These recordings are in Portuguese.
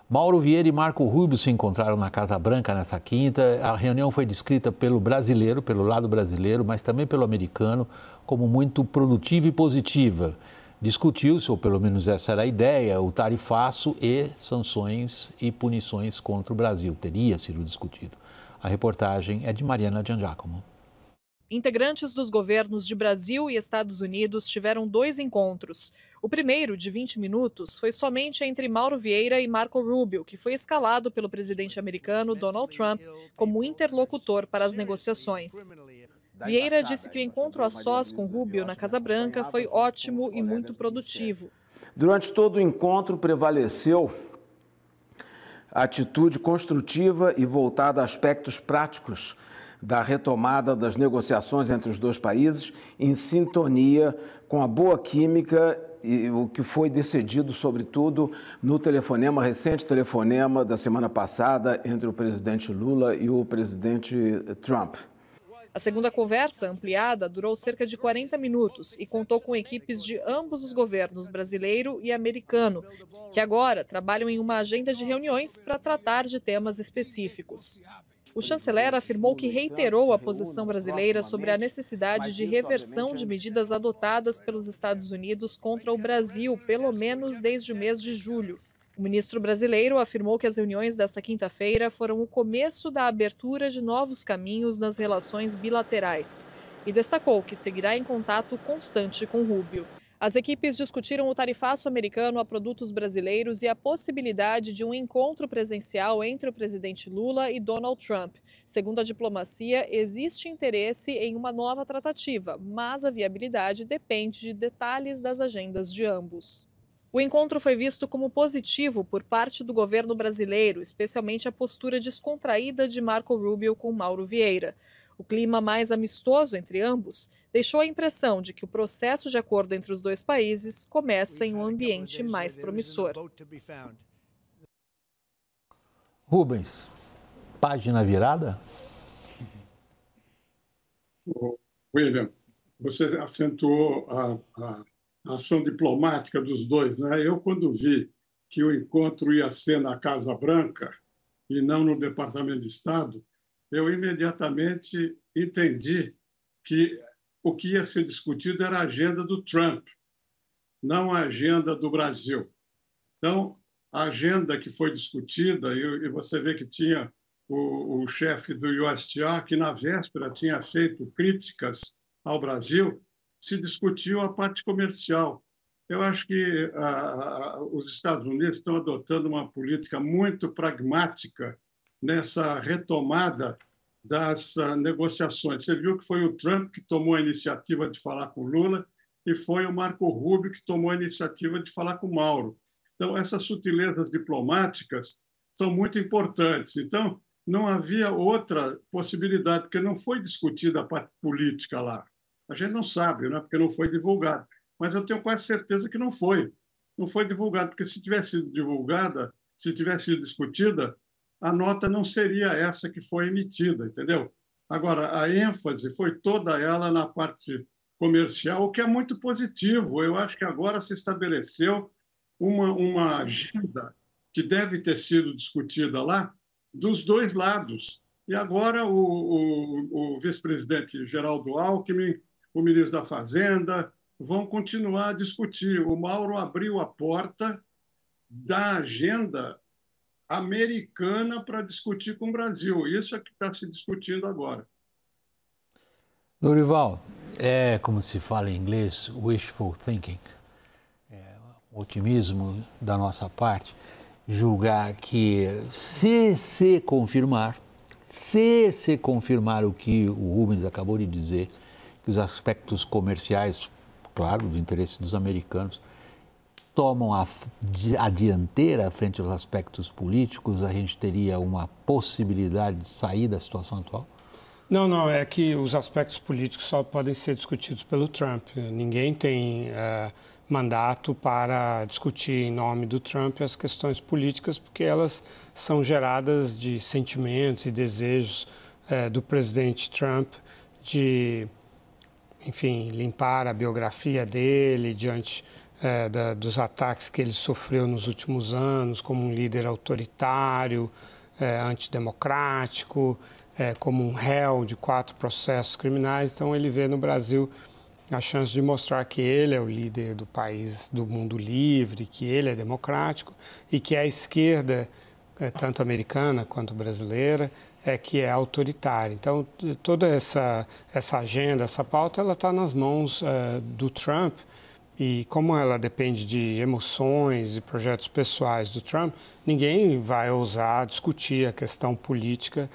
Mauro Vieira e Marco Rubio se encontraram na Casa Branca nessa quinta. A reunião foi descrita pelo brasileiro, pelo lado brasileiro, mas também pelo americano, como muito produtiva e positiva. Discutiu-se, ou pelo menos essa era a ideia, o tarifaço e sanções e punições contra o Brasil. Teria sido discutido. A reportagem é de Mariana Giangiacomo. Integrantes dos governos de Brasil e Estados Unidos tiveram 2 encontros. O primeiro, de 20 minutos, foi somente entre Mauro Vieira e Marco Rubio, que foi escalado pelo presidente americano Donald Trump como interlocutor para as negociações. Vieira disse que o encontro a sós com Rubio na Casa Branca foi ótimo e muito produtivo. Durante todo o encontro prevaleceu a atitude construtiva e voltada a aspectos práticos da retomada das negociações entre os dois países, em sintonia com a boa química e o que foi decidido, sobretudo, no recente telefonema da semana passada entre o presidente Lula e o presidente Trump. A segunda conversa, ampliada, durou cerca de 40 minutos e contou com equipes de ambos os governos, brasileiro e americano, que agora trabalham em uma agenda de reuniões para tratar de temas específicos. O chanceler afirmou que reiterou a posição brasileira sobre a necessidade de reversão de medidas adotadas pelos Estados Unidos contra o Brasil, pelo menos desde o mês de julho. O ministro brasileiro afirmou que as reuniões desta quinta-feira foram o começo da abertura de novos caminhos nas relações bilaterais e destacou que seguirá em contato constante com Rubio. As equipes discutiram o tarifaço americano a produtos brasileiros e a possibilidade de um encontro presencial entre o presidente Lula e Donald Trump. Segundo a diplomacia, existe interesse em uma nova tratativa, mas a viabilidade depende de detalhes das agendas de ambos. O encontro foi visto como positivo por parte do governo brasileiro, especialmente a postura descontraída de Marco Rubio com Mauro Vieira. O clima mais amistoso entre ambos deixou a impressão de que o processo de acordo entre os dois países começa em um ambiente mais promissor. Rubens, página virada? William, você acentuou a ação diplomática dos dois, né? Eu, quando vi que o encontro ia ser na Casa Branca e não no Departamento de Estado, eu imediatamente entendi que o que ia ser discutido era a agenda do Trump, não a agenda do Brasil. Então, a agenda que foi discutida, e você vê que tinha o chefe do USTR, que na véspera tinha feito críticas ao Brasil, se discutiu a parte comercial. Eu acho que os Estados Unidos estão adotando uma política muito pragmática nessa retomada das negociações. Você viu que foi o Trump que tomou a iniciativa de falar com o Lula e foi o Marco Rubio que tomou a iniciativa de falar com o Mauro. Então, essas sutilezas diplomáticas são muito importantes. Então, não havia outra possibilidade, porque não foi discutida a parte política lá. A gente não sabe, né? Porque não foi divulgado. Mas eu tenho quase certeza que não foi. Não foi divulgado, porque se tivesse sido divulgada, se tivesse sido discutida, a nota não seria essa que foi emitida, entendeu? Agora, a ênfase foi toda ela na parte comercial, o que é muito positivo. Eu acho que agora se estabeleceu uma agenda que deve ter sido discutida lá dos dois lados. E agora o vice-presidente Geraldo Alckmin, o ministro da Fazenda, vão continuar a discutir. O Mauro abriu a porta da agenda americana para discutir com o Brasil. Isso é que está se discutindo agora. Lorival, é como se fala em inglês, wishful thinking, otimismo da nossa parte, julgar que se confirmar o que o Rubens acabou de dizer, que os aspectos comerciais, claro, do interesse dos americanos, tomam a dianteira frente aos aspectos políticos, a gente teria uma possibilidade de sair da situação atual? Não, é que os aspectos políticos só podem ser discutidos pelo Trump. Ninguém tem mandato para discutir em nome do Trump as questões políticas, porque elas são geradas de sentimentos e desejos do presidente Trump de, enfim, limpar a biografia dele diante dos ataques que ele sofreu nos últimos anos, como um líder autoritário, antidemocrático, como um réu de 4 processos criminais. Então, ele vê no Brasil a chance de mostrar que ele é o líder do país, do mundo livre, que ele é democrático e que a esquerda, tanto americana quanto brasileira, que é autoritária. Então, toda essa agenda, essa pauta, ela está nas mãos do Trump. E como ela depende de emoções e projetos pessoais do Trump, ninguém vai ousar discutir a questão política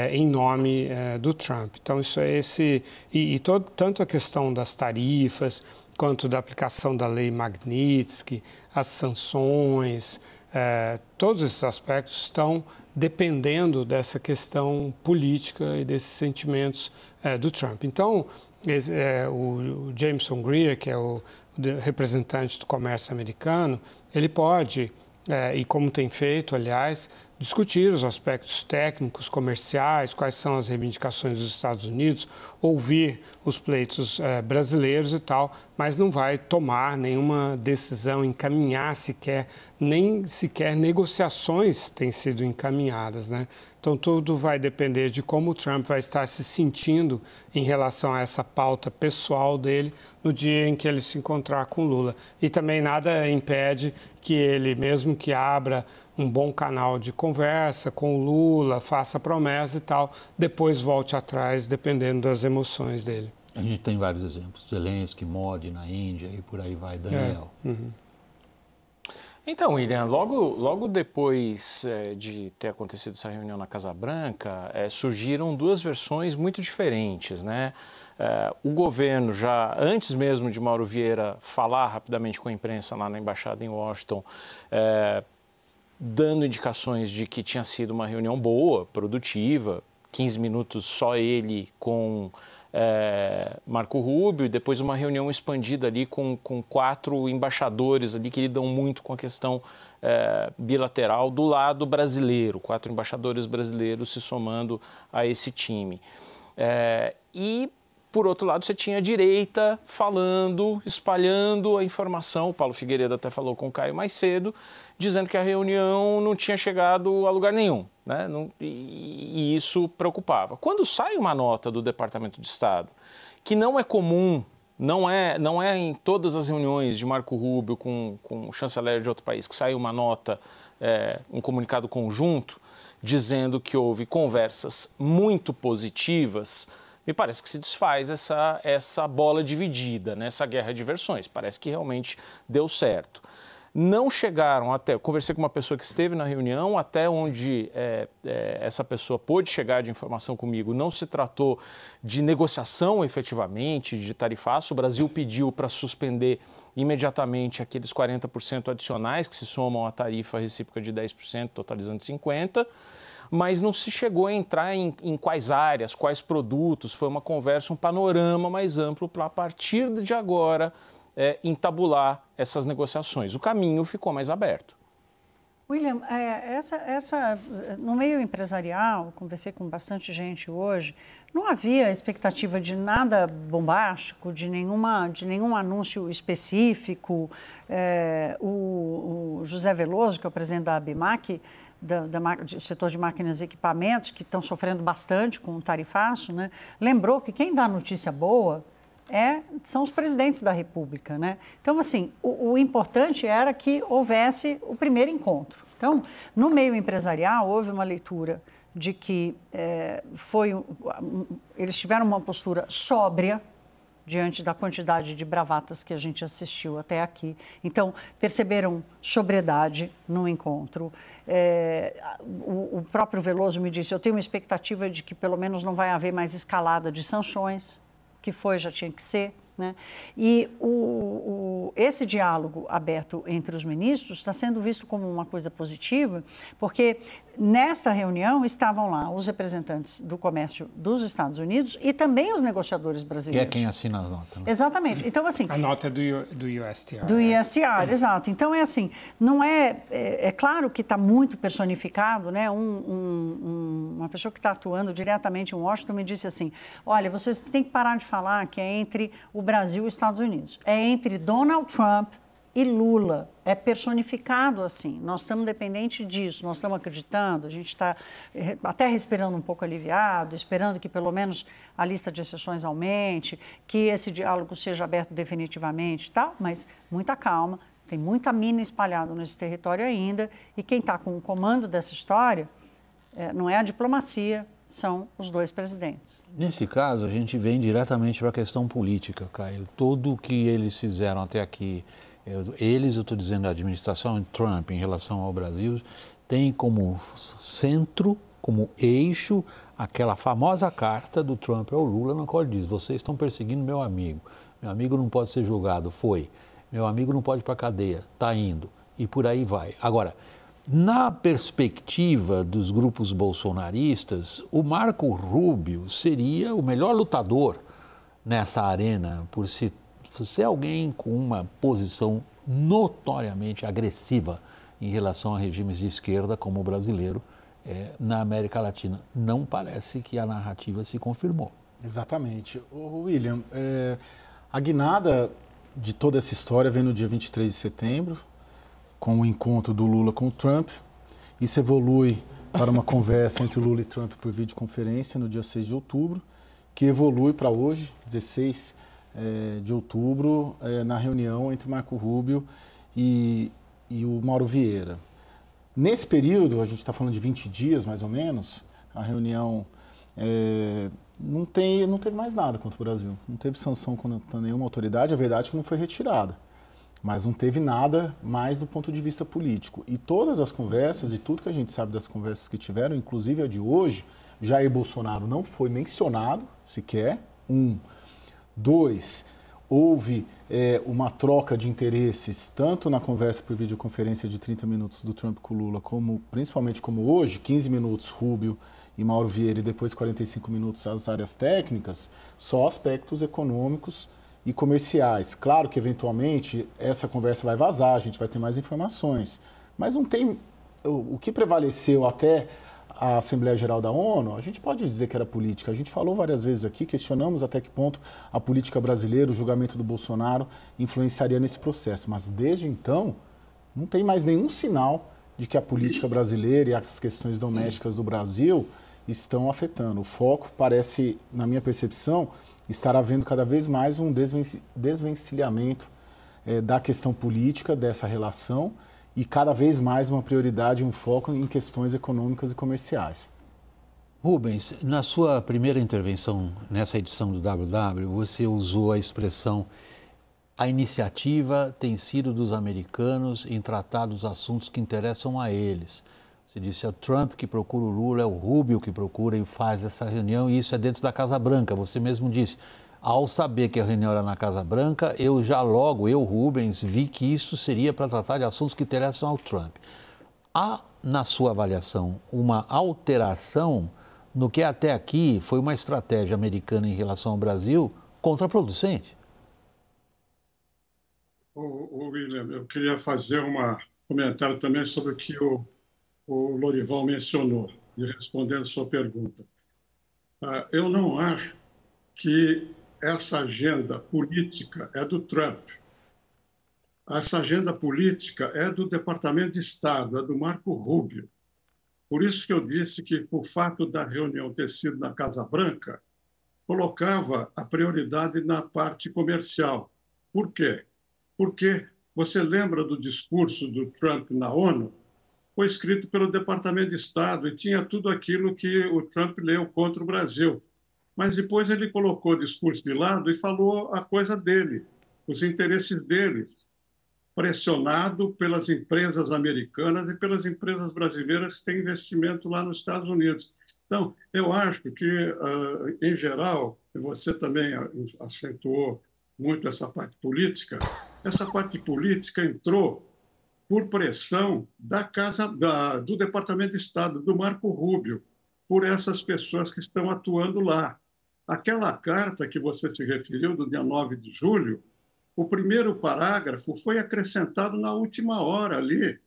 em nome do Trump. Então, isso é tanto a questão das tarifas, quanto da aplicação da lei Magnitsky, as sanções, todos esses aspectos estão dependendo dessa questão política e desses sentimentos do Trump. Então, o Jameson Greer, que é o representante do comércio americano, ele pode, e como tem feito, aliás, discutir os aspectos técnicos, comerciais, quais são as reivindicações dos Estados Unidos, ouvir os pleitos brasileiros e tal, mas não vai tomar nenhuma decisão, encaminhar sequer, nem sequer negociações têm sido encaminhadas, né? Então, tudo vai depender de como o Trump vai estar se sentindo em relação a essa pauta pessoal dele no dia em que ele se encontrar com Lula. E também nada impede que ele, mesmo que abra um bom canal de conversa com o Lula, faça promessa e tal, depois volte atrás, dependendo das emoções dele. A gente tem vários exemplos, Zelensky, Modi na Índia e por aí vai, Daniel. Então, William, logo depois de ter acontecido essa reunião na Casa Branca, surgiram 2 versões muito diferentes, né? O governo, já antes mesmo de Mauro Vieira falar rapidamente com a imprensa lá na embaixada em Washington, dando indicações de que tinha sido uma reunião boa, produtiva, 15 minutos só ele com Marco Rubio, e depois uma reunião expandida ali com 4 embaixadores ali que lidam muito com a questão bilateral do lado brasileiro, 4 embaixadores brasileiros se somando a esse time. E, por outro lado, você tinha a direita falando, espalhando a informação, o Paulo Figueiredo até falou com o Caio mais cedo, dizendo que a reunião não tinha chegado a lugar nenhum, né? E isso preocupava. Quando sai uma nota do Departamento de Estado, que não é comum, não é em todas as reuniões de Marco Rubio com o chanceler de outro país, que sai uma nota, um comunicado conjunto, dizendo que houve conversas muito positivas, me parece que se desfaz essa bola dividida, né? Essa guerra de versões. Parece que realmente deu certo. Não chegaram até... Eu conversei com uma pessoa que esteve na reunião, até onde essa pessoa pôde chegar de informação comigo, não se tratou de negociação efetivamente, de tarifaço. O Brasil pediu para suspender imediatamente aqueles 40% adicionais que se somam à tarifa recíproca de 10%, totalizando 50%. Mas não se chegou a entrar em quais áreas, quais produtos. Foi uma conversa, um panorama mais amplo para, a partir de agora, entabular essas negociações. O caminho ficou mais aberto. William, no meio empresarial, conversei com bastante gente hoje, não havia expectativa de nada bombástico, de nenhum anúncio específico. O José Veloso, que é o presidente da ABMAC, do setor de máquinas e equipamentos, que estão sofrendo bastante com o tarifaço, né? Lembrou que quem dá notícia boa são os presidentes da República, né? Então, assim, o importante era que houvesse o primeiro encontro. Então, no meio empresarial, houve uma leitura de que eles tiveram uma postura sóbria diante da quantidade de bravatas que a gente assistiu até aqui. Então, perceberam sobriedade no encontro. O próprio Veloso me disse, eu tenho uma expectativa de que pelo menos não vai haver mais escalada de sanções, que já tinha que ser, né? E esse diálogo aberto entre os ministros está sendo visto como uma coisa positiva, porque nesta reunião estavam lá os representantes do comércio dos Estados Unidos e também os negociadores brasileiros. E é quem assina a nota, né? Exatamente. Então, assim... A nota é do USTR. Do USTR, exato. Então, assim, não é claro que está muito personificado, né? Uma pessoa que está atuando diretamente em Washington me disse assim, olha, vocês têm que parar de falar que é entre o Brasil e os Estados Unidos. É entre Donald Trump e Lula. É personificado assim. Nós estamos dependentes disso, nós estamos acreditando, a gente está até respirando um pouco aliviado, esperando que pelo menos a lista de exceções aumente, que esse diálogo seja aberto definitivamente, tá? Mas muita calma, tem muita mina espalhada nesse território ainda, e quem está com o comando dessa história não é a diplomacia, são os dois presidentes. Nesse caso, a gente vem diretamente para a questão política, Caio. Tudo o que eles fizeram até aqui, eu estou dizendo a administração Trump em relação ao Brasil, tem como centro, como eixo, aquela famosa carta do Trump ao Lula, na qual ele diz: vocês estão perseguindo meu amigo não pode ser julgado, meu amigo não pode ir para a cadeia, está indo, e por aí vai. Agora, na perspectiva dos grupos bolsonaristas, o Marco Rubio seria o melhor lutador nessa arena, por ser alguém com uma posição notoriamente agressiva em relação a regimes de esquerda, como o brasileiro, na América Latina. Não parece que a narrativa se confirmou. Exatamente. William, a guinada de toda essa história vem no dia 23 de setembro, com o encontro do Lula com o Trump. Isso evolui para uma conversa entre o Lula e Trump por videoconferência no dia 6 de outubro, que evolui para hoje, 16 de outubro, na reunião entre Marco Rubio e o Mauro Vieira. Nesse período, a gente está falando de 20 dias mais ou menos, a reunião não teve mais nada contra o Brasil. Não teve sanção contra nenhuma autoridade, a verdade é que não foi retirada. Mas não teve nada mais do ponto de vista político. E todas as conversas e tudo que a gente sabe das conversas que tiveram, inclusive a de hoje, Jair Bolsonaro não foi mencionado sequer. 1. 2. Houve uma troca de interesses, tanto na conversa por videoconferência de 30 minutos do Trump com o Lula, principalmente como hoje, 15 minutos Rubio e Mauro Vieira, e depois 45 minutos as áreas técnicas, só aspectos econômicos e comerciais. Claro que, eventualmente, essa conversa vai vazar, a gente vai ter mais informações, mas não tem... O que prevaleceu até a Assembleia Geral da ONU, a gente pode dizer que era política. A gente falou várias vezes aqui, questionamos até que ponto a política brasileira, o julgamento do Bolsonaro, influenciaria nesse processo. Mas, desde então, não tem mais nenhum sinal de que a política brasileira e as questões domésticas do Brasil estão afetando. O foco parece, na minha percepção, estar havendo cada vez mais um desvencilhamento da questão política, dessa relação, e cada vez mais uma prioridade, um foco em questões econômicas e comerciais. Rubens, na sua primeira intervenção nessa edição do WW, você usou a expressão: a iniciativa tem sido dos americanos em tratar dos assuntos que interessam a eles. Você disse: é o Trump que procura o Lula, é o Rubio que procura e faz essa reunião, e isso é dentro da Casa Branca. Você mesmo disse: ao saber que a reunião era na Casa Branca, eu, Rubens, vi que isso seria para tratar de assuntos que interessam ao Trump. Há, na sua avaliação, uma alteração no que até aqui foi uma estratégia americana em relação ao Brasil contraproducente? William, eu queria fazer um comentário também sobre o que o Lorival mencionou, e respondendo a sua pergunta. Eu não acho que essa agenda política é do Trump. Essa agenda política é do Departamento de Estado, é do Marco Rubio. Por isso que eu disse que, o fato da reunião ter sido na Casa Branca, colocava a prioridade na parte comercial. Por quê? Porque você lembra do discurso do Trump na ONU? Foi escrito pelo Departamento de Estado e tinha tudo aquilo que o Trump leu contra o Brasil. Mas depois ele colocou o discurso de lado e falou a coisa dele, os interesses deles, pressionado pelas empresas americanas e pelas empresas brasileiras que têm investimento lá nos Estados Unidos. Então, eu acho que, em geral, você também acentuou muito essa parte política, essa parte política entrou por pressão do Departamento de Estado, do Marco Rubio, por essas pessoas que estão atuando lá. Aquela carta que você se referiu, do dia 9 de julho, o primeiro parágrafo foi acrescentado na última hora ali,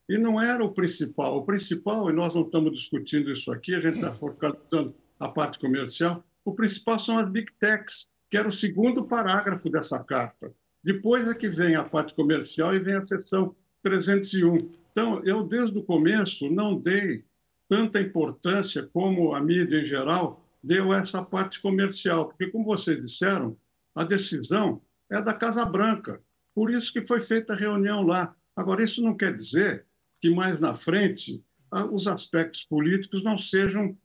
e não era o principal. O principal, e nós não estamos discutindo isso aqui, a gente está focalizando a parte comercial, o principal são as Big Techs, que era o segundo parágrafo dessa carta. Depois é que vem a parte comercial e vem a seção 301. Então, eu, desde o começo, não dei tanta importância como a mídia em geral deu a essa parte comercial, porque, como vocês disseram, a decisão é da Casa Branca. Por isso que foi feita a reunião lá. Agora, isso não quer dizer que mais na frente os aspectos políticos não sejam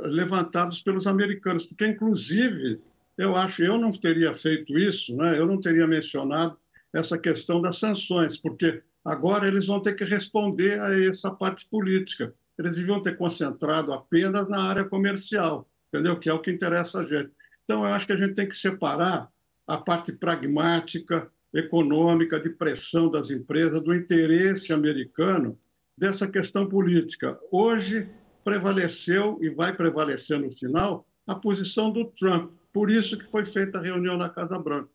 levantados pelos americanos, porque, inclusive, eu não teria feito isso, né? Eu não teria mencionado essa questão das sanções, porque agora eles vão ter que responder a essa parte política. Eles deviam ter concentrado apenas na área comercial, entendeu? Que é o que interessa a gente. Então, eu acho que a gente tem que separar a parte pragmática, econômica, de pressão das empresas, do interesse americano, dessa questão política. Hoje prevaleceu e vai prevalecer no final a posição do Trump. Por isso que foi feita a reunião na Casa Branca.